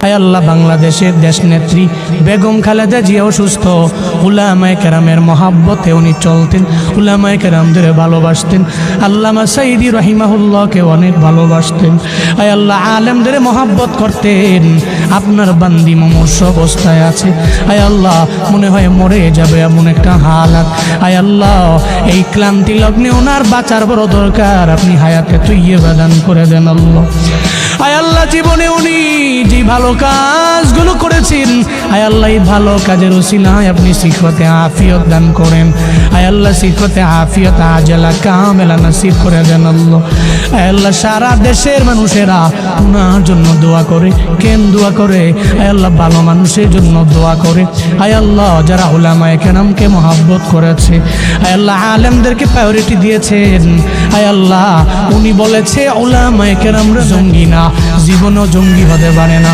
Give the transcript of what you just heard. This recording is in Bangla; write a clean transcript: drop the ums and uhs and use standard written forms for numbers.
আয় আল্লাহ বাংলাদেশের দেশনেত্রী বেগম খালেদা জিয়া অসুস্থ, উলামায়ে কেরামের মহাব্বতে উনি চলতেন, উলামায়ে কেরামদের ভালোবাসতেন, আল্লামা সাইদি রহিমাহুল্লাহকে অনেক ভালোবাসতেন। আয় আল্লাহ আলেমদের মহাব্বত করতেন। আপনার বান্দি মুমূর্ষ অবস্থায় আছে, আয় আল্লাহ মনে হয় মরে যাবে এমন একটা হালাত। আয় আল্লাহ এই ক্লান্তি লগ্নে ওনার বাঁচার বড় দরকার, আপনি হায়াতে তৈয়বা দান করে দেন আল্লাহ। আয় আল্লাহ জীবনে উনি যে ভালো কাজগুলো করেছেন, আয় আল্লাহ এই ভালো কাজের উসিলায় আপনি সিহতে আফিয়ত দান করেন। আয় আল্লাহ সিহতে আফিয়ত আজলা কামেলা নসিব করে দেন আল্লাহ। আয় আল্লাহ সারা দেশের মানুষেরা উনার জন্য দোয়া করে, কেন দোয়া করে? আয় আল্লাহ ভালো মানুষের জন্য দোয়া করে। আয় আল্লাহ যারা উলামায়ে কেরামকে মহব্বত করেছে, আয় আল্লাহ আলেমদেরকে প্রায়োরিটি দিয়েছেন, আয় আল্লাহ উনি বলেছে উলামায়ে কেরামরা জঙ্গি না, জীবনও জঙ্গি হতে পারে না।